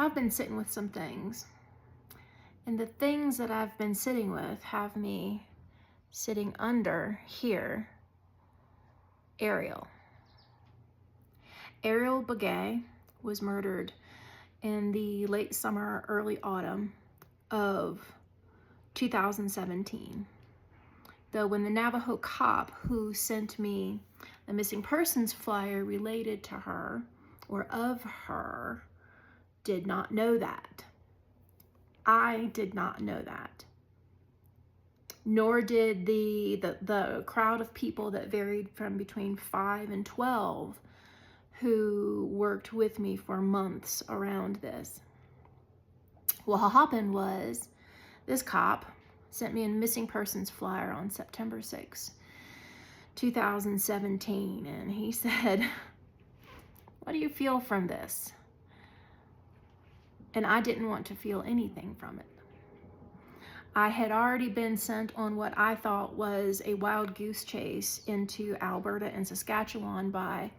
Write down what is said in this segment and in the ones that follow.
I've been sitting with some things. And the things that I've been sitting with have me sitting under here, Ariel. Ariel Begay was murdered in the late summer, early autumn of 2017. Though when the Navajo cop who sent me the missing persons flyer related to her or of her did not know that. I did not know that. Nor did the crowd of people that varied from between 5 and 12 who worked with me for months around this. What happened was this cop sent me a missing persons flyer on September 6, 2017, and he said, "What do you feel from this?" And I didn't want to feel anything from it. I had already been sent on what I thought was a wild goose chase into Alberta and Saskatchewan by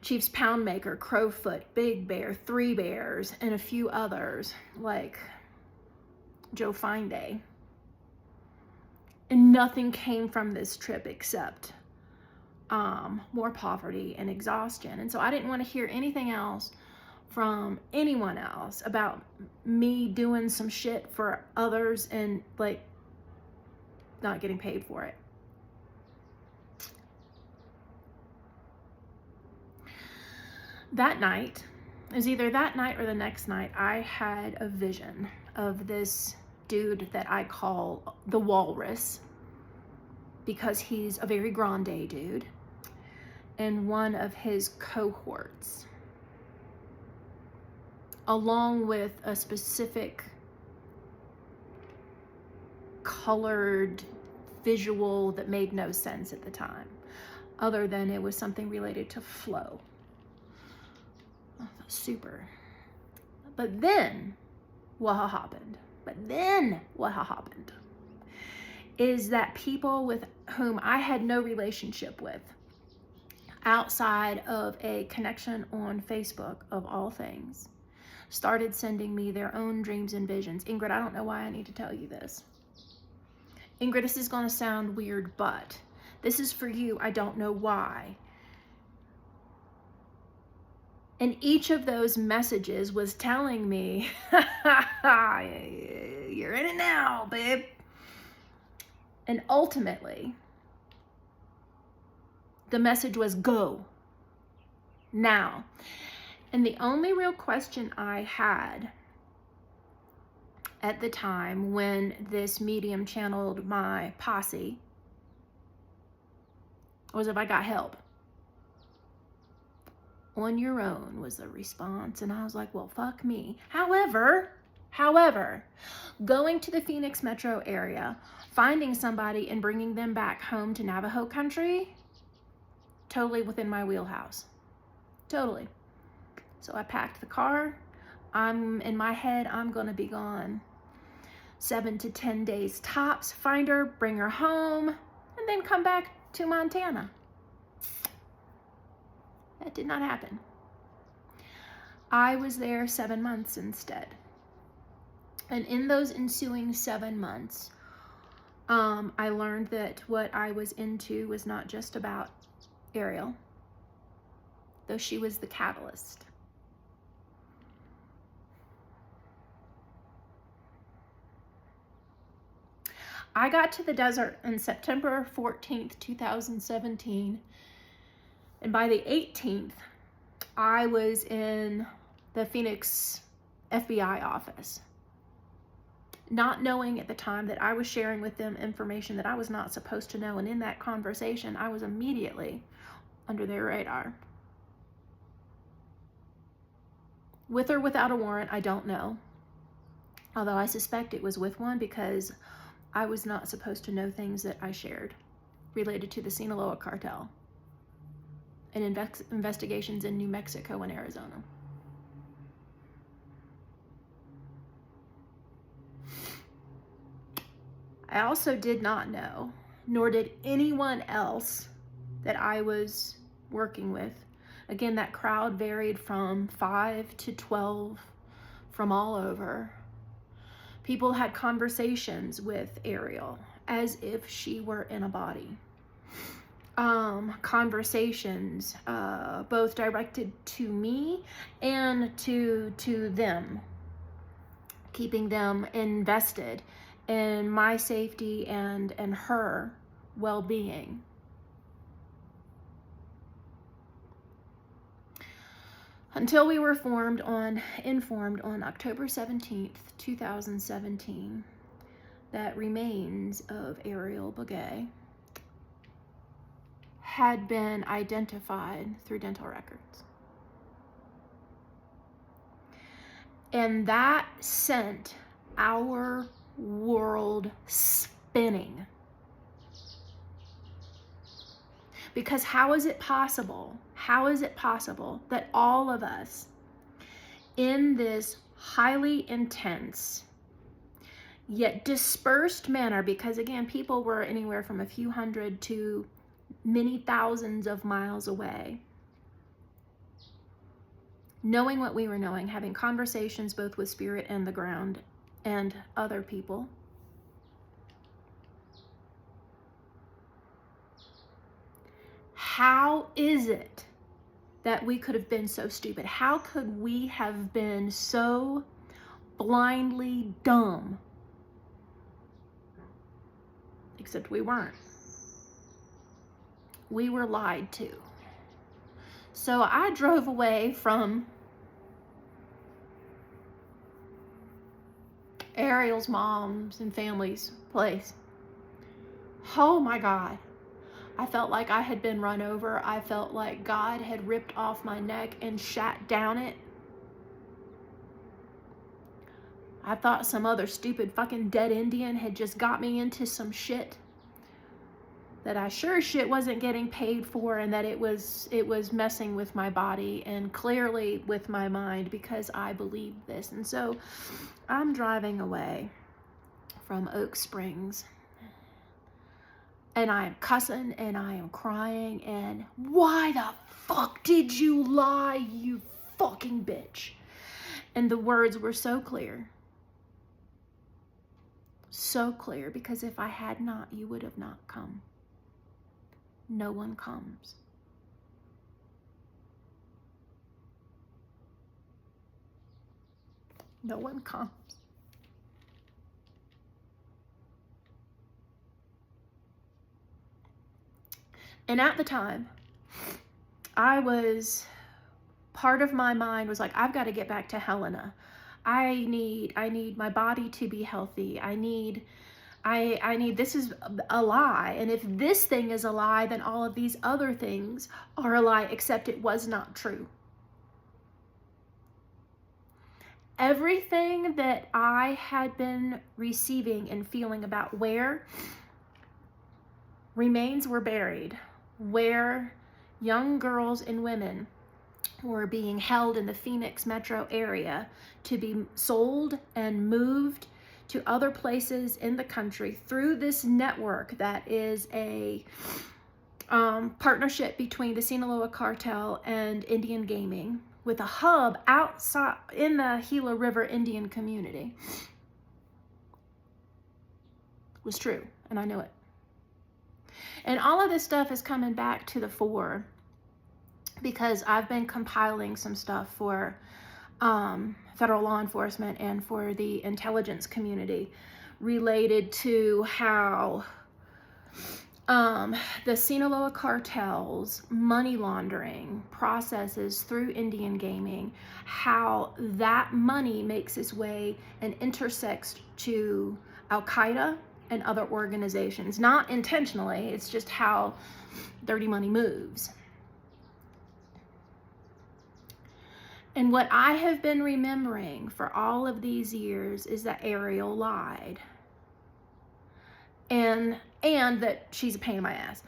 Chief's Poundmaker, Crowfoot, Big Bear, Three Bears, and a few others like Joe Fineday. And nothing came from this trip except more poverty and exhaustion. And so I didn't want to hear anything else from anyone else about me doing some shit for others and like not getting paid for it. That night, it was either that night or the next night, I had a vision of this dude that I call the Walrus because he's a very grande dude, and one of his cohorts, along with a specific colored visual that made no sense at the time, other than it was something related to flow. Super. But then what happened is that people with whom I had no relationship with outside of a connection on Facebook of all things started sending me their own dreams and visions. Ingrid, I don't know why I need to tell you this. Ingrid, this is going to sound weird, but this is for you. I don't know why. And each of those messages was telling me, you're in it now, babe. And ultimately, the message was go now. And the only real question I had at the time when this medium channeled my posse was if I got help. On your own was the response, and I was like, well, fuck me. However, going to the Phoenix metro area, finding somebody and bringing them back home to Navajo country, totally within my wheelhouse. Totally. So I packed the car. In my head, I'm gonna be gone 7 to 10 days tops. Find her, bring her home, and then come back to Montana. That did not happen. I was there 7 months instead. And in those ensuing 7 months, I learned that what I was into was not just about Ariel, though she was the catalyst. I got to the desert on September 14th, 2017. And by the 18th, I was in the Phoenix FBI office, not knowing at the time that I was sharing with them information that I was not supposed to know. And in that conversation, I was immediately under their radar. With or without a warrant, I don't know. Although I suspect it was with one because I was not supposed to know things that I shared related to the Sinaloa Cartel and investigations in New Mexico and Arizona. I also did not know, nor did anyone else that I was working with, Again, that crowd varied from 5 to 12 from all over. People had conversations with Ariel as if she were in a body. Conversations both directed to me and to them, keeping them invested in my safety and her well-being. Until we were informed on October 17th, 2017, that remains of Ariel Begay had been identified through dental records. And that sent our world spinning. Because how is it possible that all of us in this highly intense yet dispersed manner, because again, people were anywhere from a few hundred to many thousands of miles away, knowing what we were knowing, having conversations both with spirit and the ground and other people, how is it that we could have been so stupid? How could we have been so blindly dumb? Except we weren't. We were lied to. So I drove away from Ariel's mom's and family's place. Oh my God. I felt like I had been run over. I felt like God had ripped off my neck and shat down it. I thought some other stupid fucking dead Indian had just got me into some shit that I sure as shit wasn't getting paid for, and that it was messing with my body and clearly with my mind, because I believed this. And so I'm driving away from Oak Springs, and I am cussing and I am crying, and why the fuck did you lie, you fucking bitch? And the words were so clear. So clear, because if I had not, you would have not come. No one comes. No one comes. And at the time, part of my mind was like, I've got to get back to Helena. I need my body to be healthy. I need, this is a lie. And if this thing is a lie, then all of these other things are a lie, except it was not true. Everything that I had been receiving and feeling about where remains were buried, where young girls and women were being held in the Phoenix metro area to be sold and moved to other places in the country through this network that is a partnership between the Sinaloa Cartel and Indian Gaming, with a hub outside in the Gila River Indian community, was true, and I knew it. And all of this stuff is coming back to the fore because I've been compiling some stuff for federal law enforcement and for the intelligence community related to how the Sinaloa Cartel's money laundering processes through Indian Gaming, how that money makes its way and intersects to Al-Qaeda and other organizations. Not intentionally, it's just how dirty money moves. And what I have been remembering for all of these years is that Ariel lied. And that she's a pain in my ass.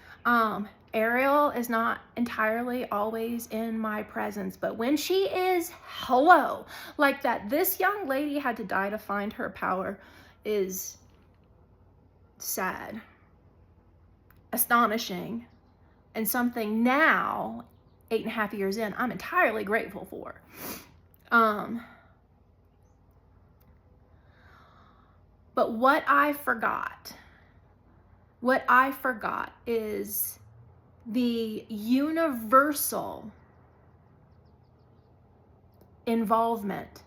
Ariel is not entirely always in my presence, but when she is, hello, like that this young lady had to die to find her power is sad, astonishing, and something now 8.5 years in, I'm entirely grateful for. But what I forgot is the universal involvement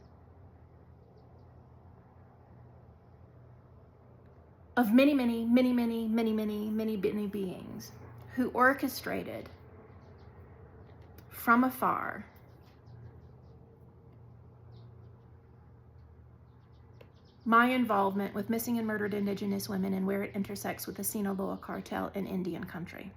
of many beings who orchestrated from afar my involvement with missing and murdered Indigenous women and where it intersects with the Sinaloa Cartel in Indian country.